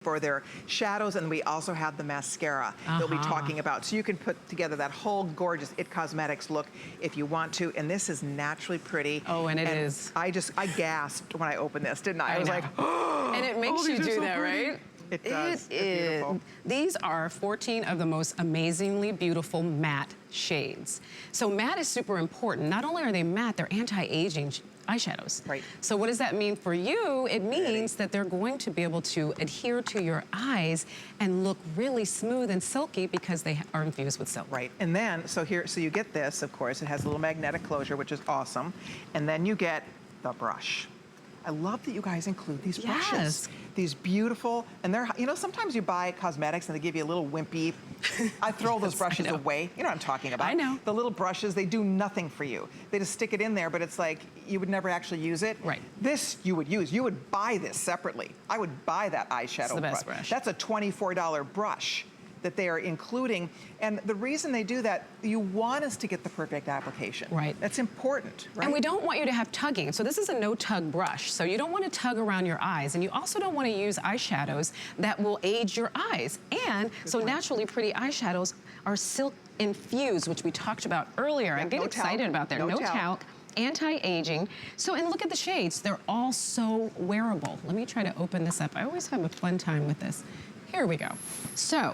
for their shadows, and we also have the mascara that we'll be talking about. So you can put together that whole gorgeous IT Cosmetics look if you want to, and this is naturally pretty. Oh, and it is. I gasped when I opened this, didn't I? I was like, oh! And it makes you do so that, pretty. right? It does. It is. These are 14 of the most amazingly beautiful matte shades. So matte is super important. Not only are they matte, they're anti-aging eyeshadows. Right. So what does that mean for you? It means that they're going to be able to adhere to your eyes and look really smooth and silky because they are infused with silk. Right, and then, so you get this, of course, it has a little magnetic closure, which is awesome, and then you get the brush. I love that you guys include these brushes. These beautiful, and they're, you know, sometimes you buy cosmetics and they give you a little wimpy, I throw those brushes away. You know what I'm talking about. I know. The little brushes, they do nothing for you. They just stick it in there, but it's like, you would never actually use it. Right. This you would use. You would buy this separately. I would buy that eyeshadow It's the best brush. That's a $24 brush that they are including. And the reason they do that, you want us to get the perfect application. Right. That's important, right? And we don't want you to have tugging. So this is a NoTug brush. So you don't want to tug around your eyes. And you also don't want to use eyeshadows that will age your eyes. And so naturally pretty eyeshadows are silk infused, which we talked about earlier. I get excited about that. No talc. Anti-aging. So, and look at the shades. They're all so wearable. Let me try to open this up. I always have a fun time with this. Here we go. So,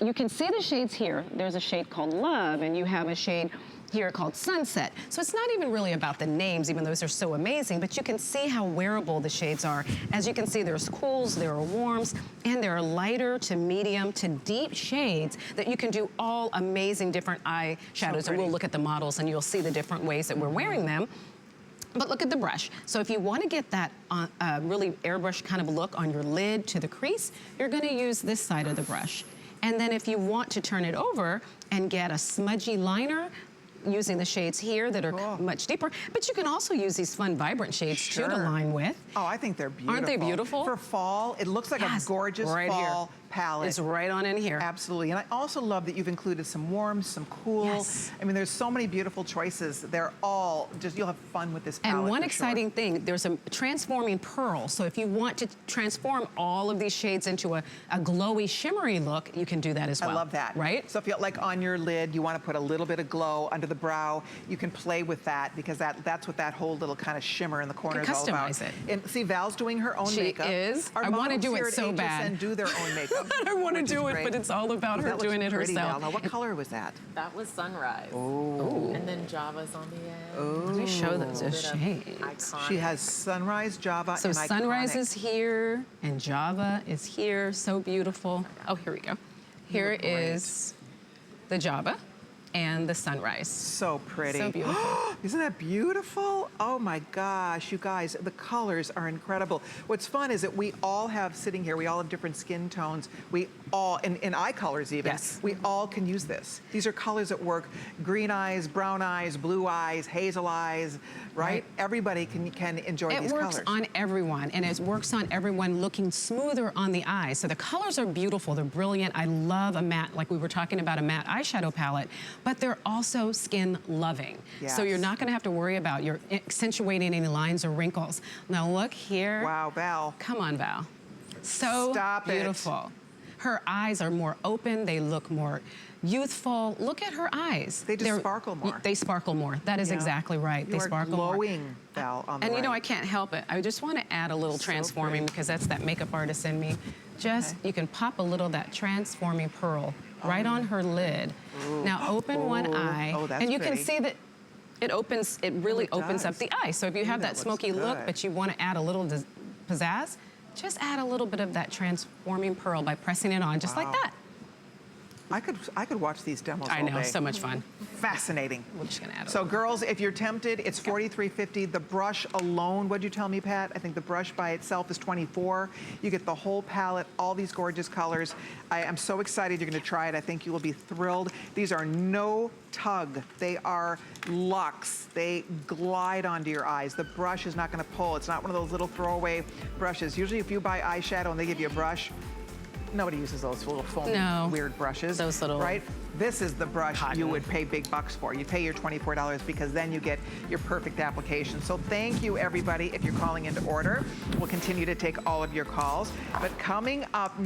you can see the shades here. There's a shade called Love, and you have a shade here called Sunset. So it's not even really about the names, even though those are so amazing, but you can see how wearable the shades are. As you can see, there's cools, there are warms, and there are lighter to medium to deep shades that you can do all amazing different eyeshadows. And we'll look at the models and you'll see the different ways that we're wearing them. But look at the brush. So if you want to get that really airbrush kind of look on your lid to the crease, you're going to use this side of the brush. And then if you want to turn it over and get a smudgy liner, using the shades here that are much deeper, but you can also use these fun, vibrant shades too to line with. Oh, I think they're beautiful. Aren't they beautiful? For fall, it looks like a gorgeous fall palette. It's right on in here. Absolutely, and I also love that you've included some warms, some cool. I mean, there's so many beautiful choices. They're all just, you'll have fun with this palette. And one exciting thing, there's a transforming pearl. So if you want to transform all of these shades into a glowy, shimmery look, you can do that as well. I love that. Right? So if you like on your lid, you want to put a little bit of glow under the brow, you can play with that because that's what that whole little kind of shimmer in the corner is all about. Customize it. And see, Val's doing her own makeup. She is. Our I want to do it so HSN bad. do their own makeup. I want to do it, but it's all about her doing it herself. Now, what color was that? That was Sunrise. Oh. And then Java's on the end. Oh. Let me show those shades. Iconic. She has Sunrise, Java, so and Sunrise Iconic. is here, and Java is here. So beautiful. Oh, here we go. Here is the Java and the Sunrise. So pretty. So beautiful. Isn't that beautiful? Oh my gosh, you guys, the colors are incredible. What's fun is that we all have, sitting here, we all have different skin tones. We all, in eye colors even, we all can use this. These are colors that work. Green eyes, brown eyes, blue eyes, hazel eyes, right? Everybody can enjoy these colors. It works on everyone, and it works on everyone looking smoother on the eyes. So the colors are beautiful, they're brilliant. I love a matte, like we were talking about, a matte eyeshadow palette, but they're also skin loving. So you're not gonna have to worry about you're accentuating any lines or wrinkles. Now look here. Wow, Val. Come on, Val. So beautiful. Her eyes are more open, they look more youthful. Look at her eyes. They just sparkle more. They sparkle more. That is exactly right. They sparkle more. Glowing, Val, on the And you know, I can't help it. I just want to add a little transforming because that's that makeup artist in me. Just, you can pop a little of that transforming pearl right on her lid. Now open one eye, and you can see that it opens, it really opens up the eye. So if you have that smoky look, but you want to add a little pizzazz, just add a little bit of that transforming pearl by pressing it on, just like that. I could watch these demos all day. I know, so much fun. Fascinating. We're just gonna add so girls, if you're tempted, it's $43.50. The brush alone, what'd you tell me, Pat? I think the brush by itself is $24. You get the whole palette, all these gorgeous colors. I am so excited you're gonna try it. I think you will be thrilled. These are NoTug. They are luxe. They glide onto your eyes. The brush is not gonna pull. It's not one of those little throwaway brushes. Usually if you buy eyeshadow and they give you a brush, Nobody uses those little foam No. weird brushes. Those little right? This is the brush cotton. you would pay big bucks for. You pay your $24 because then you get your perfect application. So thank you, everybody. If you're calling in to order, we'll continue to take all of your calls. But coming up